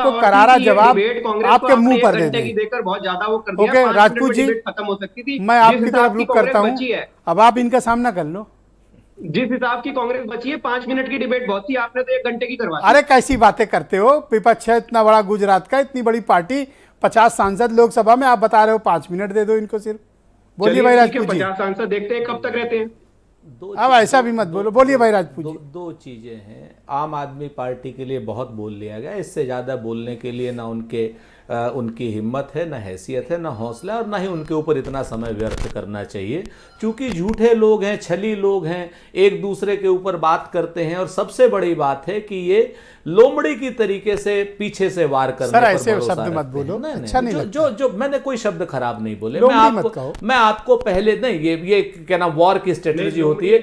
को करारा जवाब आपके मुंह पर दे देंगे। देकर बहुत ज्यादा वो कर दिया। ओके राजपूत जी, खत्म हो सकती थी। मैं आपकी तरफ रुख करता हूं, अब आप इनका सामना कर लो। जिस हिसाब की कांग्रेस बची है, 5 मिनट की डिबेट बहुत थी, आपने तो 1 घंटे की करवा दी। अरे कैसी बातें करते हो, विपक्ष है इतना बड़ा गुजरात का, इतनी बड़ी पार्टी, 50 सांसद लोकसभा में, आप बता रहे हो 5 मिनट दे दो इनको सिर्फ। बोलिए भाई राजपूत जी। 50 सांसद देखते हैं कब तक रहते हैं। अब ऐसा भी मत बोलो, बोलिए भाई राजपूत जी। दो चीजें हैं। आम आदमी पार्टी के लिए बहुत बोल लिया गया, इससे ज्यादा बोलने के लिए ना उनकी हिम्मत है, ना हैसियत है, ना हौसला, और ना ही उनके ऊपर इतना समय व्यर्थ करना चाहिए, क्योंकि झूठे लोग हैं, छली लोग हैं, एक दूसरे के ऊपर बात करते हैं। और सबसे बड़ी बात है कि ये लोमड़ी की तरीके से पीछे से वार करने सर, पर ऐसे भरोसा शब्द मत बोलो, नहीं, अच्छा नहीं लगता। जो मैंने कोई शब्द खराब नहीं बोले। मैं आपको पहले नहीं, ये क्या ना वॉर की स्ट्रेटेजी होती है,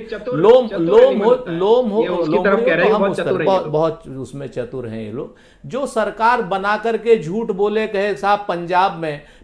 बहुत उसमें चतुर हैं ये लोग। जो सरकार बना करके झूठ बोले, कहे साहब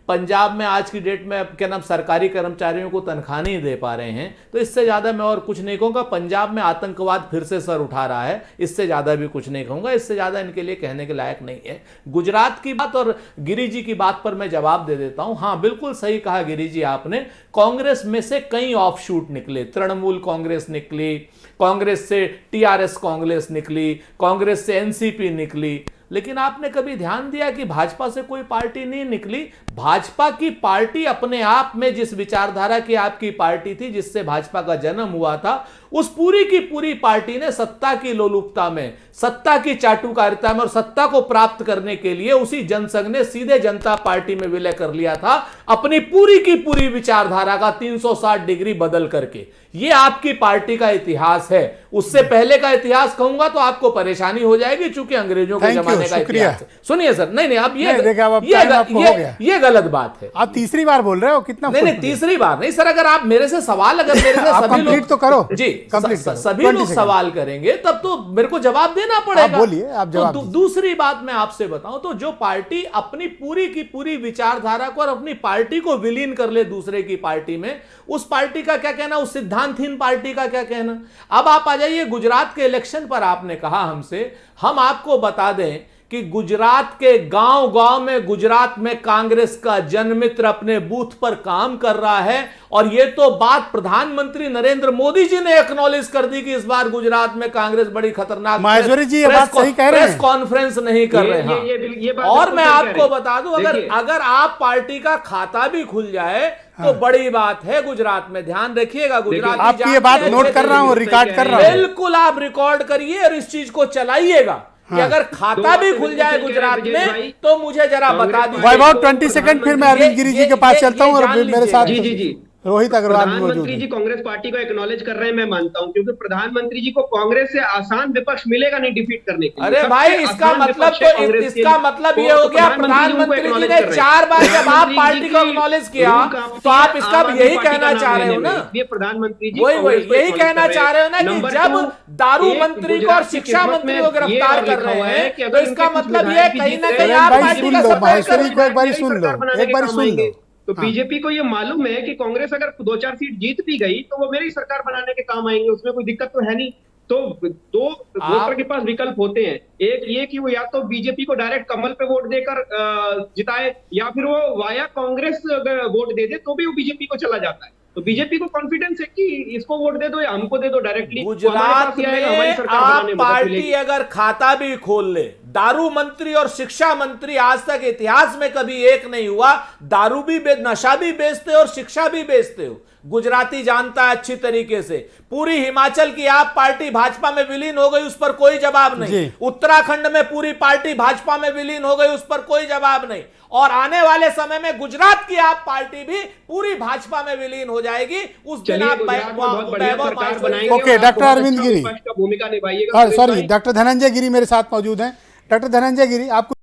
पंजाब में आज की डेट में क्या नाम सरकारी कर्मचारियों को तनख्वाह नहीं दे पा रहे हैं, तो इससे ज्यादा मैं और कुछ नहीं कहूंगा। पंजाब में आतंकवाद फिर से सर उठा रहा है, इससे ज्यादा भी कुछ नहीं कहूंगा, इससे ज्यादा इनके लिए कहने के लायक नहीं है। गुजरात की बात और गिरी जी की बात पर मैं जवाब दे देता हूं। हां, बिल्कुल सही कहा गिरी जी आपने, कांग्रेस में से कई ऑफशूट निकले, तृणमूल कांग्रेस निकली, कांग्रेस से टीआरएस कांग्रेस निकली, कांग्रेस से एनसीपी निकली, लेकिन आपने कभी ध्यान दिया कि भाजपा से कोई पार्टी नहीं निकली? भाजपा की पार्टी अपने आप में जिस विचारधारा की आपकी पार्टी थी, जिससे भाजपा का जन्म हुआ था, उस पूरी की पूरी पार्टी ने सत्ता की लोलुपता में, सत्ता की चाटुकारिता में और सत्ता को प्राप्त करने के लिए उसी जनसंघ ने सीधे जनता पार्टी में विलय कर लिया था, अपनी पूरी की पूरी विचारधारा का 360 डिग्री बदल करके। यह आपकी पार्टी का इतिहास है। उससे पहले का इतिहास कहूंगा तो आपको परेशानी हो जाएगी, चूंकि अंग्रेजों के जमाने का इतिहास है। सुनिए सर, नहीं अब ये गलत बात है। आप तीसरी बार बोल रहे हो, कितना? नहीं, तीसरी बार नहीं सर, अगर आप मेरे से सवाल, अगर मेरे से सभी लोग तो करो जी, सभी लोग सवाल करेंगे तब तो मेरे को जवाब देना पड़ेगा। बोलिए, आप जवाब दीजिए। दूसरी बात मैं आपसे बताऊं तो, जो पार्टी अपनी पूरी की पूरी विचारधारा को और अपनी पार्टी को विलीन कर ले दूसरे की पार्टी में, उस पार्टी का क्या कहना, उस सिद्धांतहीन पार्टी का क्या कहना। अब आप आ जाइए गुजरात के इलेक्शन पर, आपने कहा हमसे, हम आपको बता दें कि गुजरात के गांव गांव में, गुजरात में कांग्रेस का जनमित्र अपने बूथ पर काम कर रहा है। और यह तो बात प्रधानमंत्री नरेंद्र मोदी जी ने एक्नॉलेज कर दी कि इस बार गुजरात में कांग्रेस बड़ी खतरनाक, माहेश्वरी जी ये बात सही कह रहे हैं, प्रेस कॉन्फ्रेंस नहीं कर रहे हैं। और मैं आपको बता दूं, अगर आप पार्टी का खाता भी खुल जाए तो बड़ी बात है गुजरात में। ध्यान रखिएगा, गुजरात आपकी ये बात नोट कर रहा हूं, रिकॉर्ड कर रहा हूं। बिल्कुल आप रिकॉर्ड करिए और इस चीज को चलाइएगा कि अगर खाता भी खुल जाए गुजरात में तो मुझे जरा बता दीजिए। वैभव 20 सेकंड, फिर मैं अरविंद गिरी जी के पास चलता हूं, और मेरे साथ जी रोहित अग्रवाल प्रधानमंत्री जी कांग्रेस पार्टी को एक्नॉलेज कर रहे हैं, मैं मानता हूं, क्योंकि प्रधानमंत्री जी को कांग्रेस से आसान विपक्ष मिलेगा नहीं डिफीट करने के लिए। अरे भाई, इसका मतलब ये हो गया, प्रधानमंत्री जी ने 4 बार जब आप पार्टी को एक्नॉलेज किया तो आप इसका यही कहना चाह रहे हो ना, ये प्रधानमंत्री जी वही यही कहना चाह रहे हो ना कि जब दारू मंत्री को और शिक्षा मंत्री को गिरफ्तार कर रहे हैं तो इसका मतलब ये कहीं ना कहीं आप पार्टी का सपोर्ट कर रहे हैं। एक बार सुन लो। तो बीजेपी को ये मालूम है कि कांग्रेस अगर 2-4 सीट जीत भी गई तो वो मेरी सरकार बनाने के काम आएंगे, उसमें कोई दिक्कत तो है नहीं। तो 2 वोटर के पास विकल्प होते हैं, एक ये कि वो या तो बीजेपी को डायरेक्ट कमल पे वोट देकर जिताए, या फिर वो वाया कांग्रेस अगर वोट दे दे तो भी वो बीजेपी को चला जाता है। तो बीजेपी को कॉन्फिडेंस है कि इसको वोट दे दो या हमको दे दो डायरेक्टली। गुजरात में आप पार्टी अगर खाता भी खोल ले, दारू मंत्री और शिक्षा मंत्री आज तक इतिहास में कभी एक नहीं हुआ, दारू भी नशा भी बेचते हो और शिक्षा भी बेचते हो। गुजराती जानता है अच्छी तरीके से। पूरी हिमाचल की आप पार्टी भाजपा में विलीन हो गई, उस पर कोई जवाब नहीं। उत्तराखंड में पूरी पार्टी भाजपा में विलीन हो गई, उस पर कोई जवाब नहीं। और आने वाले समय में गुजरात की आप पार्टी भी पूरी भाजपा में विलीन हो जाएगी। उस दिन आप ओके, डॉक्टर अरविंद गिरी, भूमिका निभाइएगा। सॉरी, डॉक्टर धनंजय गिरी मेरे साथ मौजूद हैं। डॉक्टर धनंजय गिरी, आपको